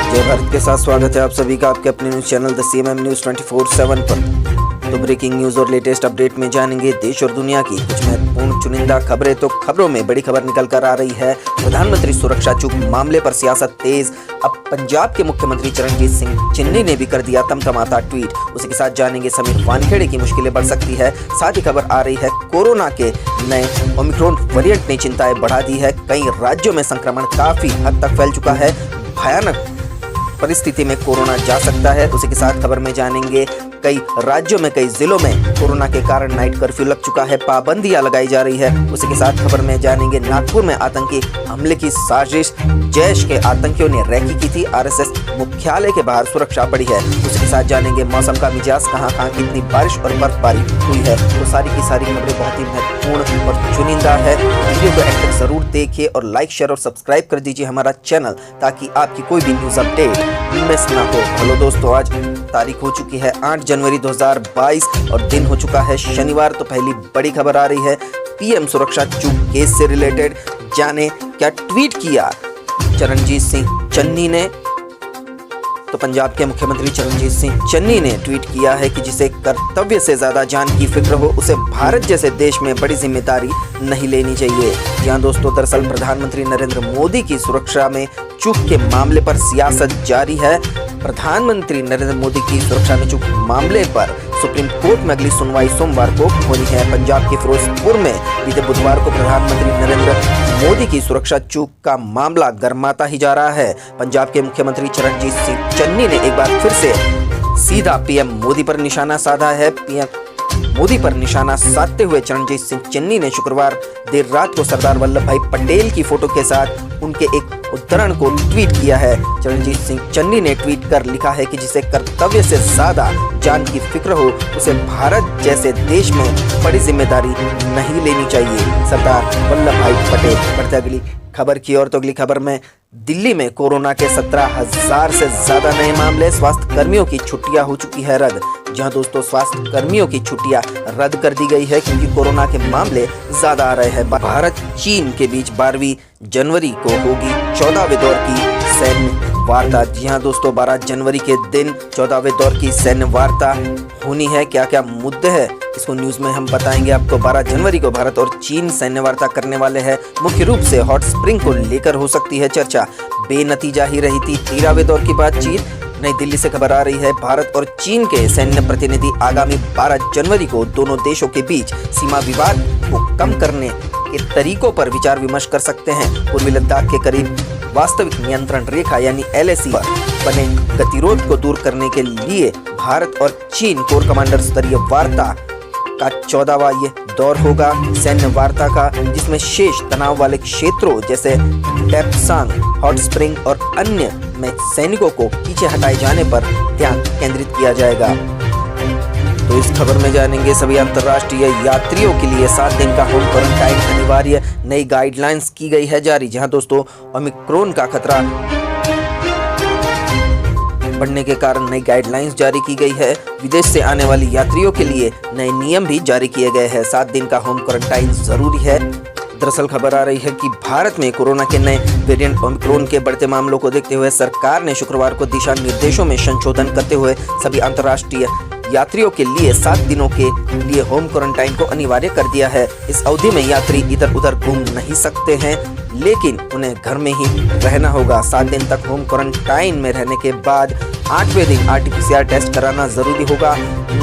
जय भारत के साथ स्वागत है आप सभी का आपके अपने news channel the CMM news 24/7 पर। तो ब्रेकिंग न्यूज और लेटेस्ट अपडेट में जानेंगे देश और दुनिया की कुछ महत्वपूर्ण चुनिंदा खबरें। तो खबरों में बड़ी खबर निकल कर आ रही है, प्रधानमंत्री सुरक्षा चूक मामले पर सियासत तेज। अब पंजाब के मुख्यमंत्री चरणजीत सिंह चन्नी ने भी कर दिया तमतमाता ट्वीट। उसी के साथ जानेंगे समीर वानखेड़े की मुश्किलें बढ़ सकती है। साथ ही खबर आ रही है, कोरोना के नए ओमिक्रॉन वेरिएंट ने चिंताएं बढ़ा दी है। कई राज्यों में संक्रमण काफी हद तक फैल चुका है, भयानक परिस्थिति में कोरोना जा सकता है। उसी के साथ खबर में जानेंगे, कई राज्यों में कई जिलों में कोरोना के कारण नाइट कर्फ्यू लग चुका है, पाबंदियां लगाई जा रही है। उसी के साथ खबर में जानेंगे, नागपुर में आतंकी हमले की साजिश, जैश के आतंकियों ने रैकी की थी, आरएसएस मुख्यालय के बाहर सुरक्षा बढ़ी है। उसी के साथ जानेंगे, मौसम का मिजाज कहां कितनी बारिश और बर्फबारी हुई है। तो सारी की सारी खबरें बहुत ही महत्वपूर्ण और चुनिंदा है। वीडियो को एंड तक जरूर देखिए और लाइक शेयर और सब्सक्राइब कर दीजिए हमारा चैनल, ताकि आपकी कोई भी न्यूज अपडेट मिस ना हो। हेलो दोस्तों, आज तारीख हो चुकी है 8 जनवरी 2022 और दिन हो चुका है शनिवार। तो पहली बड़ी खबर आ रही है, पीएम सुरक्षा चूक केस से रिलेटेड। जाने क्या ट्वीट किया चरणजीत सिंह चन्नी ने। तो पंजाब के मुख्यमंत्री चरणजीत सिंह चन्नी ने ट्वीट किया है कि जिसे कर्तव्य से ज्यादा जान की फिक्र हो, उसे भारत जैसे देश में बड़ी जिम्मेदारी नहीं लेनी चाहिए। जी हां दोस्तों, दरअसल प्रधानमंत्री नरेंद्र मोदी की सुरक्षा में चूक के मामले पर सियासत जारी है। प्रधानमंत्री नरेंद्र मोदी की सुरक्षा में चूक मामले पर सुप्रीम कोर्ट में अगली सुनवाई सोमवार को होनी है। पंजाब के फिरोजपुर में बीते बुधवार को प्रधानमंत्री नरेंद्र मोदी की सुरक्षा चूक का मामला गरमाता ही जा रहा है। पंजाब के मुख्यमंत्री चरणजीत सिंह चन्नी ने एक बार फिर से सीधा पीएम मोदी पर निशाना साधा है। पीएम मोदी पर निशाना साधते हुए चरणजीत सिंह चन्नी ने शुक्रवार देर रात को सरदार वल्लभ भाई पटेल की फोटो के साथ उनके एक उद्धरण को ट्वीट किया है। चरणजीत सिंह चन्नी ने ट्वीट कर लिखा है कि जिसे कर्तव्य से ज्यादा जान की फिक्र हो, उसे भारत जैसे देश में बड़ी जिम्मेदारी नहीं लेनी चाहिए। सरदार वल्लभ भाई पटेल। बढ़ते अगली खबर की ओर। तो अगली खबर में, दिल्ली में कोरोना के 17,000 से ज्यादा नए मामले, स्वास्थ्य कर्मियों की छुट्टियां हो चुकी है रद्द। जहां दोस्तों, स्वास्थ्य कर्मियों की छुट्टियां रद्द कर दी गई है क्योंकि कोरोना के मामले ज्यादा आ रहे हैं। भारत चीन के बीच 12 जनवरी को होगी 14वें दौर की सैन्य वार्ता। जी हाँ दोस्तों, 12 जनवरी के दिन 14वें दौर की सैन्य वार्ता होनी है। क्या क्या मुद्दे हैं, इसको न्यूज में हम बताएंगे आपको। 12 जनवरी को भारत और चीन सैन्य वार्ता करने वाले हैं। मुख्य रूप से हॉट स्प्रिंग को लेकर हो सकती है चर्चा। बेनतीजा ही रही थी 13वें दौर की बातचीत। नई दिल्ली से खबर आ रही है, भारत और चीन के सैन्य प्रतिनिधि आगामी 12 जनवरी को दोनों देशों के बीच सीमा विवाद को कम करने के तरीकों पर विचार विमर्श कर सकते हैं। पूर्वी लद्दाख के करीब वास्तविक नियंत्रण रेखा यानी LAC पर बने गतिरोध को दूर करने के लिए भारत और चीन कोर कमांडर स्तरीय वार्ता का 14वां ये दौर होगा सैन्य वार्ता का, जिसमें शेष तनाव वाले क्षेत्रों जैसे डेप्सांग, हॉट स्प्रिंग और अन्य में सैनिकों को पीछे हटाए जाने पर ध्यान केंद्रित किया जाएगा। तो इस खबर में जानेंगे, सभी अंतर्राष्ट्रीय यात्रियों के लिए 7 दिन का होम क्वारंटाइन अनिवार्य, नई गाइडलाइंस की गई है जारी। जहां दोस्तों, ओमिक्रॉन का खतरा बढ़ने के कारण नई गाइडलाइंस जारी की गई है। विदेश से आने वाली यात्रियों के लिए नए नियम भी जारी किए गए हैं। 7 दिन का होम क्वारंटाइन जरूरी है। दरअसल खबर आ रही है कि भारत में कोरोना के नए वेरिएंट ओमिक्रॉन के बढ़ते मामलों को देखते हुए सरकार ने शुक्रवार को दिशा निर्देशों में संशोधन करते हुए सभी अंतर्राष्ट्रीय यात्रियों के लिए 7 दिनों के लिए होम क्वारंटाइन को अनिवार्य कर दिया है। इस अवधि में यात्री इधर उधर घूम नहीं सकते हैं, लेकिन उन्हें घर में ही रहना होगा। 7 दिन तक होम क्वारंटाइन में रहने के बाद 8वें दिन RT-PCR टेस्ट कराना जरूरी होगा।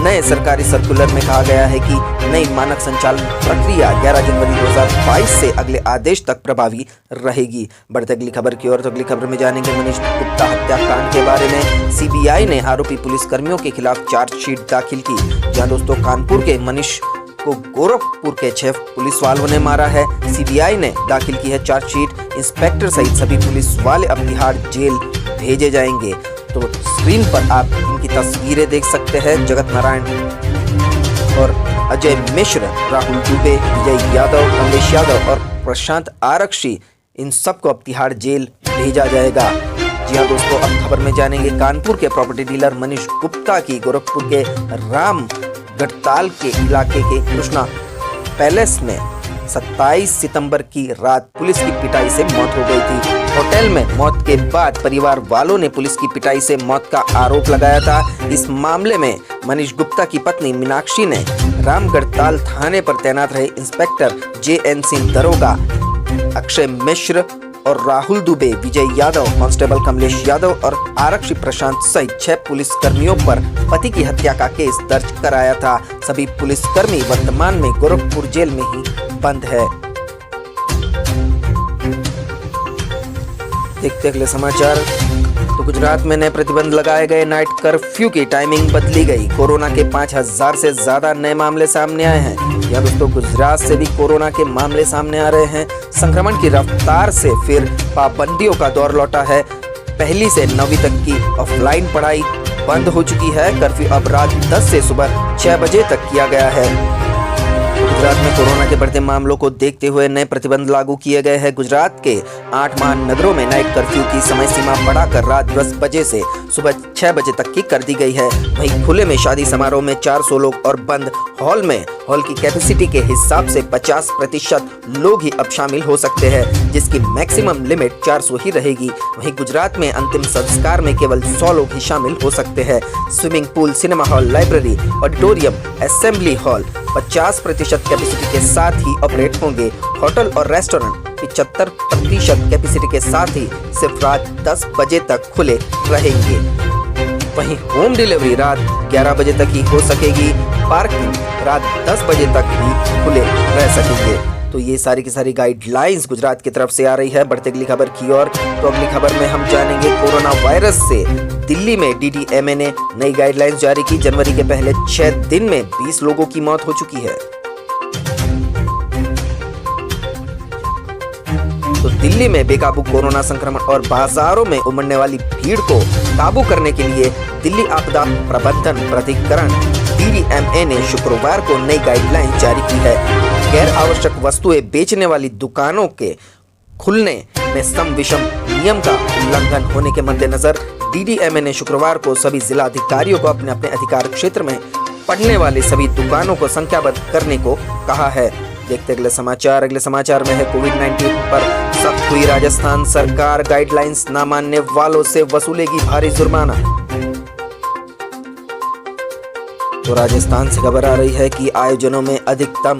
नए सरकारी सर्कुलर में कहा गया है कि नई मानक संचालन प्रक्रिया 11 जनवरी 2022 से अगले आदेश तक प्रभावी रहेगी। बढ़ते अगली खबर की ओर। तो अगली खबर में जानेंगे, मनीष गुप्ता हत्याकांड के बारे में CBI ने आरोपी पुलिसकर्मियों के खिलाफ चार्जशीट दाखिल की। जहां दोस्तों, कानपुर के मनीष को गोरखपुर के 6 पुलिस वालों ने मारा है। CBI ने दाखिल की है चार्जशीट। इंस्पेक्टर सहित सभी पुलिस वाले अब तिहाड़ जेल भेजे जाएंगे। तो स्क्रीन पर आप इनकी तस्वीरें देख सकते हैं। जगत नारायण और अजय मिश्र, राहुल दुबे, विजय यादव, कमलेश यादव और प्रशांत आरक्षी, इन सबको अब तिहाड़ जेल भेजा जाएगा। जी हाँ दोस्तों, अब खबर में जानेंगे, कानपुर के प्रॉपर्टी डीलर मनीष गुप्ता की गोरखपुर के राम गढ़ताल के इलाके के कृष्णा पैलेस में 27 सितंबर की रात पुलिस की पिटाई से मौत हो गई थी। होटल में मौत के बाद परिवार वालों ने पुलिस की पिटाई से मौत का आरोप लगाया था। इस मामले में मनीष गुप्ता की पत्नी मीनाक्षी ने रामगढ़ताल थाने पर तैनात रहे इंस्पेक्टर JN सिंह दरोगा, अक्षय मिश्र और राहुल दुबे, विजय यादव, कांस्टेबल कमलेश यादव और आरक्षी प्रशांत सहित 6 पुलिसकर्मियों पर पति की हत्या का केस दर्ज कराया था। सभी पुलिसकर्मी वर्तमान में गोरखपुर जेल में ही बंद है। देखते अगले समाचार। तो गुजरात में नए प्रतिबंध लगाए गए, नाइट कर्फ्यू की टाइमिंग बदली गई। कोरोना के 5000 से ज्यादा नए मामले सामने आए हैं। या दोस्तों, गुजरात से भी कोरोना के मामले सामने आ रहे हैं। संक्रमण की रफ्तार से फिर पाबंदियों का दौर लौटा है। पहली से 9वीं तक की ऑफलाइन पढ़ाई बंद हो चुकी है। कर्फ्यू अब रात 10 से सुबह 6 बजे तक किया गया है। गुजरात में कोरोना के बढ़ते मामलों को देखते हुए नए प्रतिबंध लागू किए गए हैं। गुजरात के 8 महानगरों में नाइट कर्फ्यू की समय सीमा बढ़ाकर रात 10 बजे से सुबह 6 बजे तक की कर दी गई है। वहीं खुले में शादी समारोह में 400 लोग और बंद हॉल में हॉल की कैपेसिटी के हिसाब से 50% लोग ही अब शामिल हो सकते हैं, जिसकी मैक्सिमम लिमिट 400 ही रहेगी। वहीं गुजरात में अंतिम संस्कार में केवल 100 लोग ही शामिल हो सकते हैं। Swimming pool, cinema hall, library, auditorium, assembly hall 50% capacity के साथ ही ऑपरेट होंगे। होटल और रेस्टोरेंट 75% कैपेसिटी के साथ ही सिर्फ रात 10 बजे तक खुले रहेंगे। वहीं होम डिलीवरी रात 11 बजे तक ही हो सकेगी। पार्किंग रात 10 बजे तक ही खुले रह सकेंगे। तो ये सारी की सारी गाइडलाइंस गुजरात की तरफ से आ रही है। बढ़ते अगली खबर की ओर। तो अगली खबर में हम जानेंगे कोरोना वायरस से दिल्ली में DDMA ने नई गाइडलाइंस जारी की। जनवरी के पहले 6 दिन में 20 लोगों की मौत हो चुकी है। तो दिल्ली में बेकाबू कोरोना संक्रमण और बाजारों में उमड़ने वाली भीड़ को काबू करने के लिए दिल्ली आपदा प्रबंधन प्राधिकरण DDMA ने शुक्रवार को नई गाइडलाइन जारी की है। गैर आवश्यक वस्तुएं बेचने वाली दुकानों के खुलने में सम विषम नियम का उल्लंघन होने के मद्देनजर DDMA ने शुक्रवार को सभी जिला अधिकारियों को अपने अपने अधिकार क्षेत्र में पड़ने वाली सभी दुकानों को संख्याबद्ध करने को कहा है। देखते अगले समाचार। अगले समाचार में है कोविड-19 पर सख्त हुई राजस्थान सरकार, गाइडलाइंस न मानने वालों से वसूलेगी भारी जुर्माना। तो राजस्थान से खबर आ रही है कि आयोजनों में अधिकतम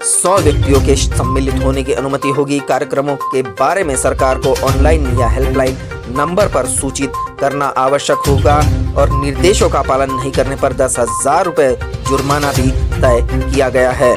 100 व्यक्तियों के सम्मिलित होने की अनुमति होगी। कार्यक्रमों के बारे में सरकार को ऑनलाइन या हेल्पलाइन नंबर पर सूचित करना आवश्यक होगा और निर्देशों का पालन नहीं करने पर 10,000 रुपए जुर्माना भी तय किया गया है।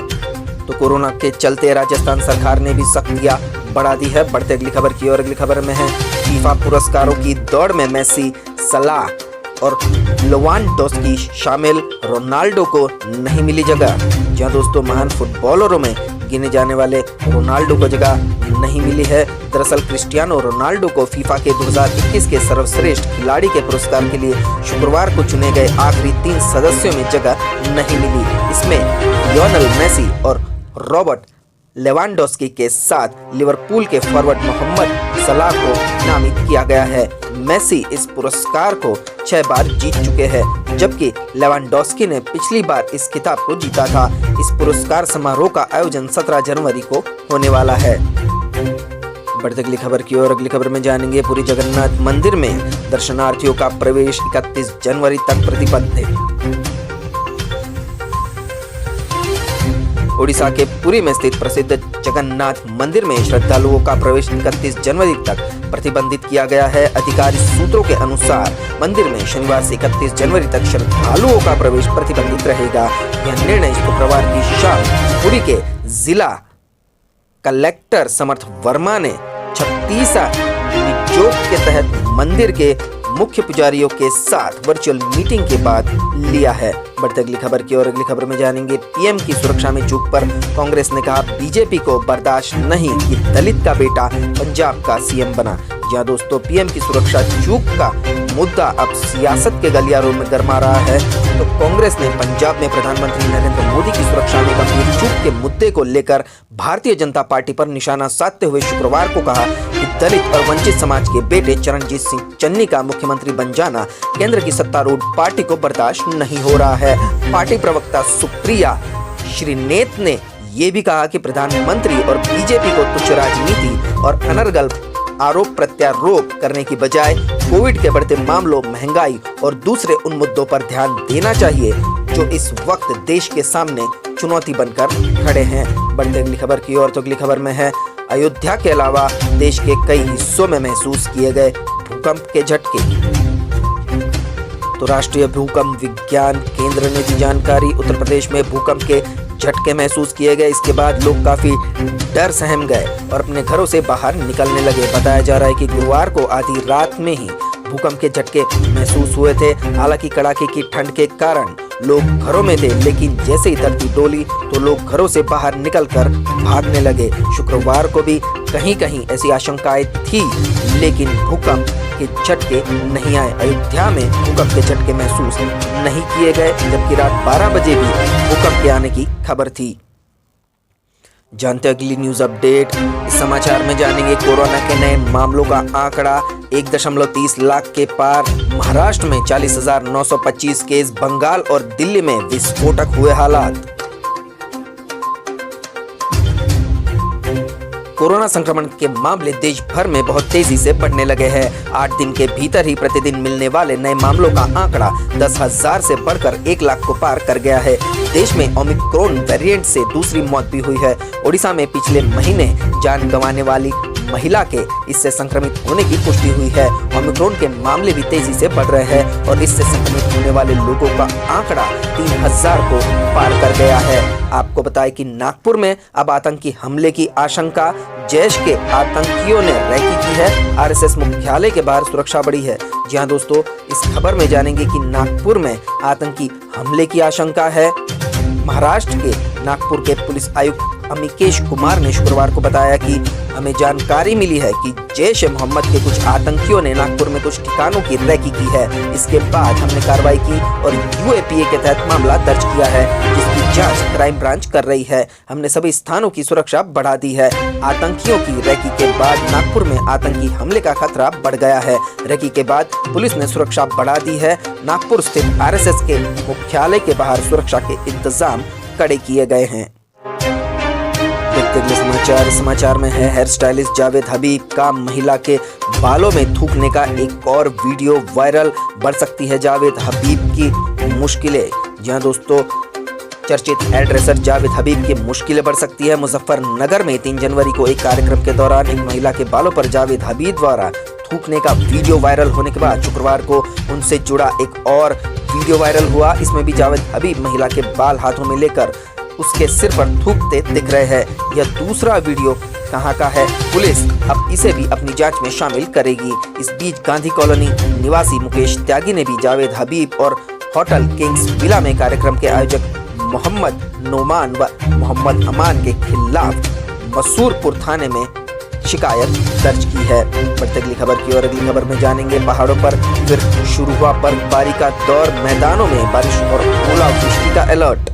तो कोरोना के चलते राजस्थान सरकार ने भी सख्तियां बढ़ा दी है। बढ़ते अगली खबर की ओर। अगली खबर में है फीफा पुरस्कारों की दौड़ में मेसी, सलाह और लेवांडोस्की शामिल, रोनाल्डो को नहीं मिली जगह। जहां दोस्तों महान फुटबॉलरों में गिने जाने वाले रोनाल्डो को जगह नहीं मिली है। दरअसल क्रिस्टियानो रोनाल्डो को फीफा के 2021 के सर्वश्रेष्ठ खिलाड़ी के पुरस्कार के लिए शुक्रवार को चुने गए आखिरी 3 सदस्यों में जगह नहीं मिली। इसमें लियोनेल मेसी और रॉबर्ट लेवांडोस्की के साथ लिवरपूल के फॉरवर्ड मोहम्मद सलाह को नामित किया गया है। मेसी इस पुरस्कार को 6 बार जीत चुके हैं, जबकि लेवांडोस्की ने पिछली बार इस खिताब को जीता था। इस पुरस्कार समारोह का आयोजन 17 जनवरी को होने वाला है। बढ़ते अगली खबर की ओर। अगली खबर में जानेंगे पुरी जगन्नाथ मंदिर में दर्शनार्थियों का प्रवेश 31 जनवरी तक प्रतिबंध है। ओडिशा के पुरी में स्थित प्रसिद्ध जगन्नाथ मंदिर में श्रद्धालुओं का प्रवेश 31 जनवरी तक प्रतिबंधित किया गया है। अधिकारिक सूत्रों के अनुसार मंदिर में शनिवार से 31 जनवरी तक श्रद्धालुओं का प्रवेश प्रतिबंधित रहेगा। यह निर्णय शुक्रवार की शाम पुरी के जिला कलेक्टर समर्थ वर्मा ने 36 निजोग के तहत मंदिर के मुख्य पुजारियों के साथ वर्चुअल मीटिंग के बाद लिया है। बढ़ते अगली खबर की ओर। अगली खबर में जानेंगे पीएम की सुरक्षा में चूक पर कांग्रेस ने कहा बीजेपी को बर्दाश्त नहीं कि दलित का बेटा पंजाब का सीएम बना। जहां दोस्तों पीएम की सुरक्षा चूक का मुद्दा अब सियासत के गलियारों में गरमा रहा है, तो कांग्रेस ने पंजाब में प्रधानमंत्री नरेंद्र मोदी की सुरक्षा में गंभीर चूक के मुद्दे को लेकर भारतीय जनता पार्टी पर निशाना साधते हुए शुक्रवार को कहा कि दलित और वंचित समाज के बेटे चरणजीत सिंह चन्नी का मुख्यमंत्री बन जाना केंद्र की सत्तारूढ़ पार्टी को बर्दाश्त नहीं हो रहा है। पार्टी प्रवक्ता सुप्रिया श्रीनेत ने ये भी कहा कि प्रधानमंत्री और बीजेपी को तुच्छ राजनीति और अनर्गल आरोप प्रत्यारोप करने की बजाय कोविड के बढ़ते मामलों, महंगाई और दूसरे उन मुद्दों पर ध्यान देना चाहिए जो इस वक्त देश के सामने चुनौती बनकर खड़े हैं। बढ़ते अगली खबर की ओर। तो अगली खबर में है अयोध्या के अलावा देश के कई हिस्सों में महसूस किए गए भूकंप के झटके। तो राष्ट्रीय भूकंप विज्ञान केंद्र ने दी जानकारी। उत्तर प्रदेश में भूकंप के झटके महसूस किए गए। इसके बाद लोग काफी डर सहम गए और अपने घरों से बाहर निकलने लगे। बताया जा रहा है कि गुरुवार को आधी रात में ही भूकंप के झटके महसूस हुए थे। हालांकि कड़ाके की ठंड के कारण लोग घरों में थे, लेकिन जैसे ही धरती डोली तो लोग घरों से बाहर निकलकर भागने लगे। शुक्रवार को भी कहीं कहीं ऐसी आशंकाएं थी, लेकिन भूकंप के झटके नहीं आए। अयोध्या में भूकंप के झटके महसूस नहीं किए गए, जबकि रात 12 बजे भी भूकंप के आने की खबर थी। जानते हैं अगली न्यूज अपडेट। इस समाचार में जानेंगे कोरोना के नए मामलों का आंकड़ा 1.30 लाख के पार। महाराष्ट्र में 40,925 केस। बंगाल और दिल्ली में विस्फोटक हुए हालात। कोरोना संक्रमण के मामले देश भर में बहुत तेजी से बढ़ने लगे हैं। 8 दिन के भीतर ही प्रतिदिन मिलने वाले नए मामलों का आंकड़ा 10,000 से बढ़कर 1 लाख को पार कर गया है। देश में ओमिक्रॉन वेरिएंट से दूसरी मौत भी हुई है। ओडिशा में पिछले महीने जान गंवाने वाली महिला के इससे संक्रमित होने की पुष्टि हुई है। ओमिक्रॉन के मामले भी तेजी से बढ़ रहे हैं और इससे संक्रमित होने वाले लोगों का आंकड़ा 3,000 को पार कर गया है। आपको बताएं कि नागपुर में अब आतंकी हमले की आशंका। जैश के आतंकियों ने रैकी की है। आरएसएस मुख्यालय के बाहर सुरक्षा बढ़ी है। जी हाँ दोस्तों, इस खबर में जानेंगे कि नागपुर में आतंकी हमले की आशंका है। महाराष्ट्र के नागपुर के पुलिस आयुक्त अमिकेश कुमार ने शुक्रवार को बताया कि हमें जानकारी मिली है कि जैश ए मोहम्मद के कुछ आतंकियों ने नागपुर में कुछ ठिकानों की रैकी की है। इसके बाद हमने कार्रवाई की और यूएपीए के तहत मामला दर्ज किया है, जिसकी जांच क्राइम ब्रांच कर रही है। हमने सभी स्थानों की सुरक्षा बढ़ा दी है। आतंकियों की रैकी के बाद नागपुर में आतंकी हमले का खतरा बढ़ गया है। रैकी के बाद पुलिस ने सुरक्षा बढ़ा दी है। नागपुर स्थित आरएसएस के मुख्यालय के बाहर सुरक्षा के इंतजाम कड़े किए गए हैं। समाचार में है हेयर स्टाइलिस्ट जावेद हबीब का महिला के बालों में थूकने का एक और वीडियो वायरल। बढ़ सकती है जावेद हबीब की मुश्किलें। जी हाँ दोस्तों, चर्चित हेयर ड्रेसर जावेद हबीब की मुश्किलें बढ़ सकती है। मुजफ्फरनगर में 3 जनवरी को एक कार्यक्रम के दौरान एक महिला के बालों पर जावेद हबीब द्वारा थूकने का वीडियो वायरल होने के बाद शुक्रवार को उनसे जुड़ा एक और वीडियो वायरल हुआ। इसमें भी जावेद हबीब महिला के बाल हाथों में लेकर उसके सिर पर थूकते दिख रहे हैं। यह दूसरा वीडियो कहां का है, पुलिस अब इसे भी अपनी जांच में शामिल करेगी। इस बीच गांधी कॉलोनी निवासी मुकेश त्यागी ने भी जावेद हबीब और होटल किंग्स विला में कार्यक्रम के आयोजक मोहम्मद नोमान व मोहम्मद अमान के खिलाफ मसूरपुर थाने में शिकायत दर्ज की है। बढ़ते अगली खबर की ओर। अगली खबर में जानेंगे पहाड़ों पर फिर शुरू हुआ बर्फबारी का दौर। मैदानों में बारिश और ओलावृष्टि का अलर्ट।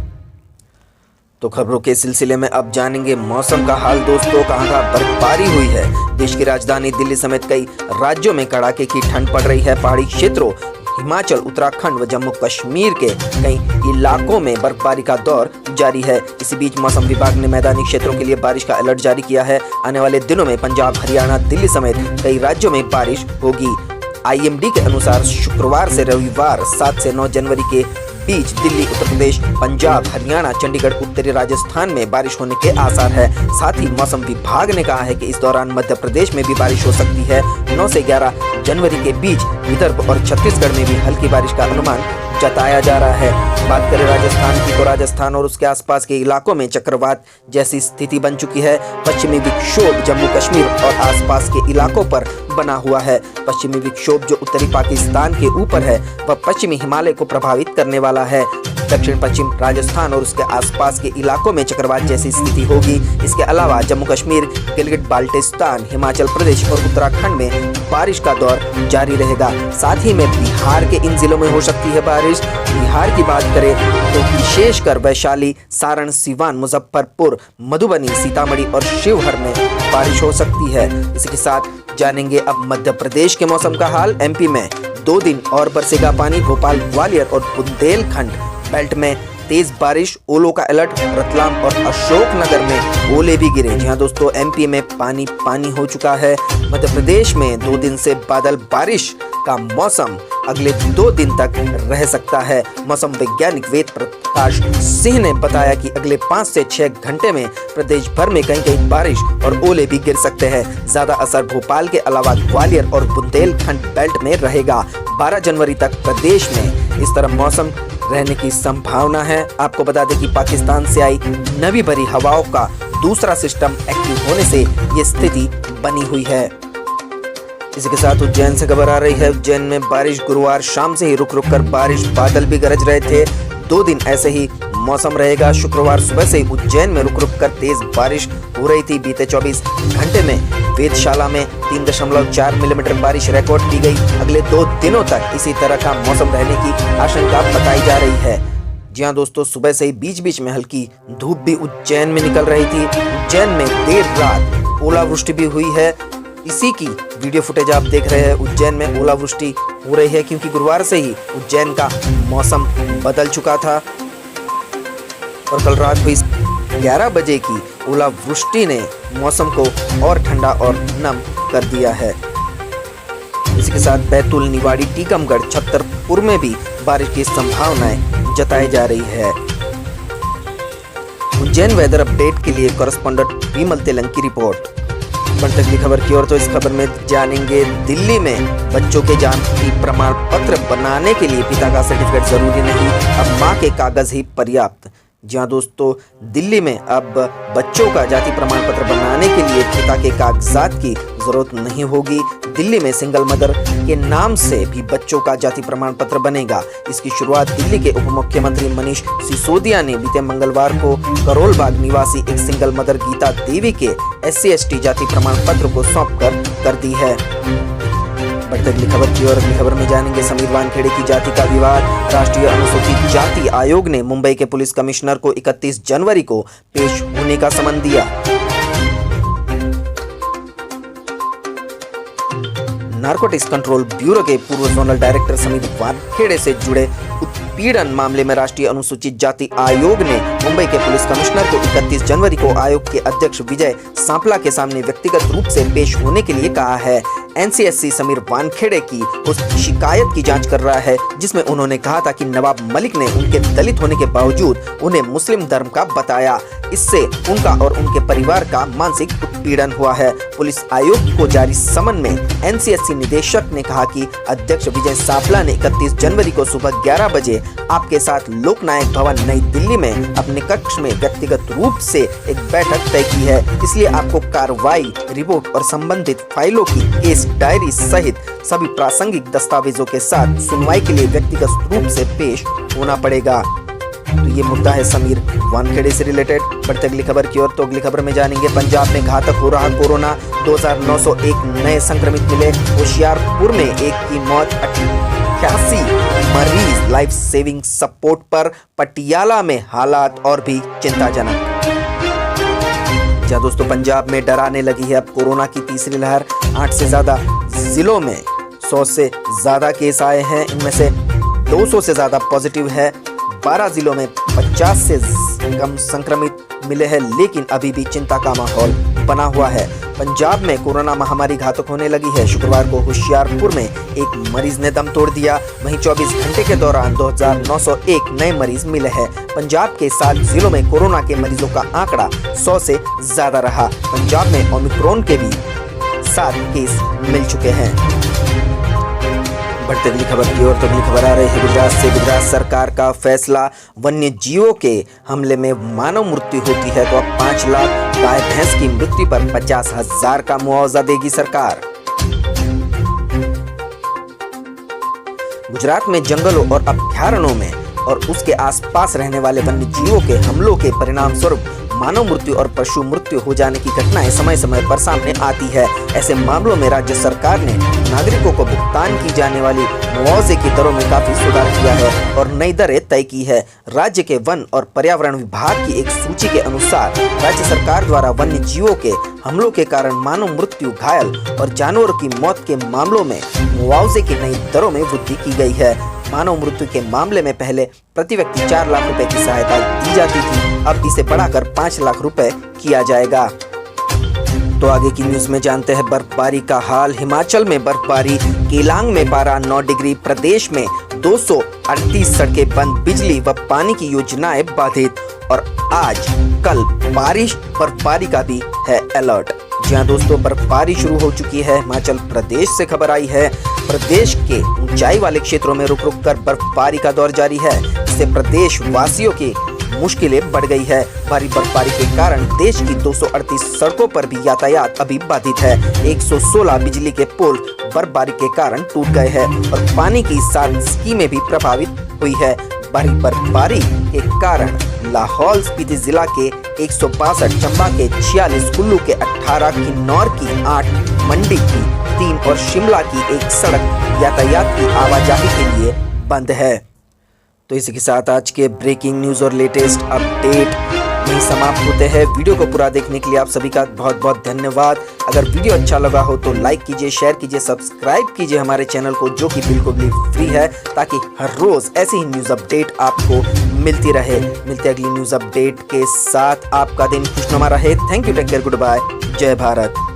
तो खबरों के सिलसिले में अब जानेंगे मौसम का हाल। दोस्तों, कहां बर्फबारी हुई है। देश की राजधानी दिल्ली समेत कई राज्यों में कड़ाके की ठंड पड़ रही है। पहाड़ी क्षेत्रों, हिमाचल, उत्तराखंड व जम्मू कश्मीर के कई इलाकों में बर्फबारी का दौर जारी है। इसी बीच मौसम विभाग ने मैदानी क्षेत्रों के लिए बारिश का अलर्ट जारी किया है। आने वाले दिनों में पंजाब, हरियाणा, दिल्ली समेत कई राज्यों में बारिश होगी। आईएमडी के अनुसार शुक्रवार से रविवार 7 से 9 जनवरी के बीच दिल्ली, उत्तर प्रदेश, पंजाब, हरियाणा, चंडीगढ़, उत्तरी राजस्थान में बारिश होने के आसार है। साथ ही मौसम विभाग ने कहा है कि इस दौरान मध्य प्रदेश में भी बारिश हो सकती है। 9 से 11 जनवरी के बीच विदर्भ और छत्तीसगढ़ में भी हल्की बारिश का अनुमान जताया जा रहा है। बात करें राजस्थान की, तो राजस्थान और उसके आसपास के इलाकों में चक्रवात जैसी स्थिति बन चुकी है। पश्चिमी विक्षोभ जम्मू कश्मीर और आसपास के इलाकों पर बना हुआ है। पश्चिमी विक्षोभ जो उत्तरी पाकिस्तान के ऊपर है, वह पश्चिमी हिमालय को प्रभावित करने वाला है। दक्षिण पश्चिम राजस्थान और उसके आसपास के इलाकों में चक्रवात जैसी स्थिति होगी। इसके अलावा जम्मू कश्मीर, गिलगित बाल्टिस्तान, हिमाचल प्रदेश और उत्तराखंड में बारिश का दौर जारी रहेगा। साथ ही में बिहार के इन जिलों में हो सकती है बारिश। बिहार की बात करें तो विशेषकर वैशाली, सारण, सीवान, मुजफ्फरपुर, मधुबनी, सीतामढ़ी और शिवहर में बारिश हो सकती है। इसी के साथ जानेंगे अब मध्य प्रदेश के मौसम का हाल। एमपी में 2 दिन और बरसेगा पानी। भोपाल, ग्वालियर और बुंदेलखंड बेल्ट में तेज बारिश, ओलों का अलर्ट। रतलाम और अशोकनगर में ओले भी गिरे। जी हाँ दोस्तों, एमपी में पानी पानी हो चुका है। मध्य प्रदेश में 2 दिन से बादल बारिश का मौसम अगले 2 दिन तक रह सकता है। मौसम वैज्ञानिक वेद प्रकाश सिंह ने बताया कि अगले 5 से 6 घंटे में प्रदेश भर में कहीं कहीं बारिश और ओले भी गिर सकते हैं। ज्यादा असर भोपाल के अलावा ग्वालियर और बुंदेलखंड बेल्ट में रहेगा। 12 जनवरी तक प्रदेश में इस तरह मौसम रहने की संभावना है। आपको बता दें कि पाकिस्तान से आई नमी भरी हवाओं का दूसरा सिस्टम एक्टिव होने से ये स्थिति बनी हुई है। इसी के साथ उज्जैन से खबर आ रही है। उज्जैन में बारिश, गुरुवार शाम से ही रुक रुक कर बारिश, बादल भी गरज रहे थे। 2 दिन ऐसे ही मौसम रहेगा। शुक्रवार सुबह से ही उज्जैन में रुक रुक कर तेज बारिश हो रही थी। बीते 24 घंटे में वेधशाला में 3.4 मिलीमीटर बारिश रिकॉर्ड की गई। अगले 2 दिनों तक इसी तरह का मौसम रहने की आशंका बताई जा रही है। जी हाँ दोस्तों, सुबह से ही बीच बीच में हल्की धूप भी उज्जैन में निकल रही थी। उज्जैन में देर रात ओलावृष्टि भी हुई है। इसी की वीडियो फुटेज आप देख रहे हैं। उज्जैन में ओलावृष्टि हो रही है क्योंकि गुरुवार से ही उज्जैन का मौसम बदल चुका था और कल रात हुई 11 बजे की ओलावृष्टि ने मौसम को और ठंडा और नम कर दिया है। इसी के साथ बैतूल, निवाड़ी, टीकमगढ़, छतरपुर में भी बारिश की संभावनाएं जताई जा रही है। उज्जैन वेदर अपडेट के लिए कॉरेस्पॉन्डेंट विमल तेलंग की रिपोर्ट। बढ़ते अगली खबर की ओर, तो इस खबर में जानेंगे दिल्ली में बच्चों के जाति प्रमाण पत्र बनाने के लिए पिता का सर्टिफिकेट जरूरी नहीं, अब मां के कागज ही पर्याप्त। जी हाँ दोस्तों, दिल्ली में अब बच्चों का जाति प्रमाण पत्र बनाने के लिए पिता के कागजात की जरूरत नहीं होगी। दिल्ली में सिंगल मदर के नाम से भी बच्चों का जाति प्रमाण पत्र बनेगा। इसकी शुरुआत दिल्ली के उप मुख्यमंत्री मनीष सिसोदिया ने बीते मंगलवार को करोल बाग निवासी एक सिंगल मदर गीता देवी के SC/ST जाति प्रमाण पत्र को सौंप कर दी है। बढ़ते अगली खबर की ओर, अगली खबर में जानेंगे समीर वानखेड़े की जाति का विवाद। राष्ट्रीय अनुसूचित जाति आयोग ने मुंबई के पुलिस कमिश्नर को 31 जनवरी को पेश होने का समन दिया। नारकोटिक्स कंट्रोल ब्यूरो के पूर्व जोनल डायरेक्टर समीर वानखेड़े से जुड़े उत्पीड़न मामले में राष्ट्रीय अनुसूचित जाति आयोग ने मुंबई के पुलिस कमिश्नर को 31 जनवरी को आयोग के अध्यक्ष विजय सांपला के सामने व्यक्तिगत रूप से पेश होने के लिए कहा है। NCSC समीर वानखेड़े की उस शिकायत की जांच कर रहा है जिसमें उन्होंने कहा था कि नवाब मलिक ने उनके दलित होने के बावजूद उन्हें मुस्लिम धर्म का बताया। इससे उनका और उनके परिवार का मानसिक उत्पीड़न हुआ है। पुलिस आयोग को जारी समन में NCSC निदेशक ने कहा कि अध्यक्ष विजय सांपला ने 31 जनवरी को सुबह 11 बजे आपके साथ लोकनायक भवन नई दिल्ली में अपने कक्ष में व्यक्तिगत रूप से एक बैठक तय की है। इसलिए आपको कार्रवाई रिपोर्ट और संबंधित फाइलों की केस डायरी सहित सभी प्रासंगिक दस्तावेजों के साथ सुनवाई के लिए व्यक्तिगत रूप से पेश होना पड़ेगा। तो ये मुद्दा है समीर वानखेड़े से रिलेटेड। बढ़ते अगली खबर की ओर, तो अगली खबर में जानेंगे पंजाब में घातक हो रहा कोरोना, 2901 नए संक्रमित मिले। होशियारपुर में एक की मौत, 88 मरीज लाइफ सेविंग सपोर्ट पर। पटियाला में हालात और भी चिंताजनक। जहां दोस्तों पंजाब में डराने लगी है अब कोरोना की तीसरी लहर। 8 से ज्यादा जिलों में 100 से ज्यादा केस आए हैं, इनमें से 200 से ज्यादा पॉजिटिव है। 12 जिलों में 50 से कम संक्रमित मिले हैं, लेकिन अभी भी चिंता का माहौल बना हुआ है। पंजाब में कोरोना महामारी घातक होने लगी है। शुक्रवार को होशियारपुर में एक मरीज ने दम तोड़ दिया। वहीं 24 घंटे के दौरान 2901 नए मरीज मिले हैं। पंजाब के 7 जिलों में कोरोना के मरीजों का आंकड़ा 100 से ज्यादा रहा। पंजाब में ओमिक्रॉन के भी 7 केस मिल चुके हैं। बढ़ते अगली खबर की ओर, तो अगली खबर आ रही है गुजरात से। गुजरात सरकार का फैसला, वन्य जीवों के हमले में मानव मृत्यु होती है तो अब 5 लाख गाय भैंस की मृत्यु पर 50,000 का मुआवजा देगी सरकार। गुजरात में जंगलों और अभयारण्यों में और उसके आसपास रहने वाले वन्य जीवों के हमलों के परिणाम स्वरूप मानव मृत्यु और पशु मृत्यु हो जाने की घटनाएं समय समय पर सामने आती है। ऐसे मामलों में राज्य सरकार ने नागरिकों को भुगतान की जाने वाली मुआवजे की दरों में काफी सुधार किया है और नई दरें तय की है। राज्य के वन और पर्यावरण विभाग की एक सूची के अनुसार राज्य सरकार द्वारा वन्य जीवों के हमलों के कारण मानव मृत्यु, घायल और जानवरों की मौत के मामलों में मुआवजे की नई दरों में वृद्धि की गई है। मानव मृत्यु के मामले में पहले प्रति व्यक्ति 4 लाख रुपए की सहायता दी जाती थी, अब इसे बढ़ाकर 5 लाख रुपए किया जाएगा। तो आगे की न्यूज में जानते हैं बर्फबारी का हाल। हिमाचल में बर्फबारी, केलांग में पारा 9 डिग्री, प्रदेश में 238 सड़कें बंद, बिजली व पानी की योजनाएं बाधित और आज कल बर्फबारी का भी है अलर्ट। जी हाँ दोस्तों, बर्फबारी शुरू हो चुकी है। हिमाचल प्रदेश से खबर आई है। प्रदेश के ऊंचाई वाले क्षेत्रों में रुक रुक कर बर्फबारी का दौर जारी है, इससे प्रदेश वासियों की मुश्किलें बढ़ गई है। भारी बर्फबारी के कारण देश की 238 सड़कों पर भी यातायात अभी बाधित है। 116 बिजली के पोल बर्फबारी के कारण टूट गए हैं और पानी की 7 स्कीमें भी प्रभावित हुई है। भारी बर्फबारी के कारण लाहौल स्पीति जिला के 162, चंबा के 46, कुल्लू के 18, किन्नौर की 8, मंडी की 3 और शिमला की 1 सड़क यातायात की आवाजाही के लिए बंद है। तो इसी के साथ आज के ब्रेकिंग न्यूज और लेटेस्ट अपडेट यही समाप्त होते हैं। वीडियो को पूरा देखने के लिए आप सभी का बहुत बहुत धन्यवाद। अगर वीडियो अच्छा लगा हो तो लाइक कीजिए, शेयर कीजिए, सब्सक्राइब कीजिए हमारे चैनल को, जो कि बिल्कुल भी फ्री है, ताकि हर रोज ऐसी ही न्यूज अपडेट आपको मिलती रहे। मिलते अगली न्यूज अपडेट के साथ। आपका दिन खुशनुमा रहे। Thank you, take care, good bye, जय भारत।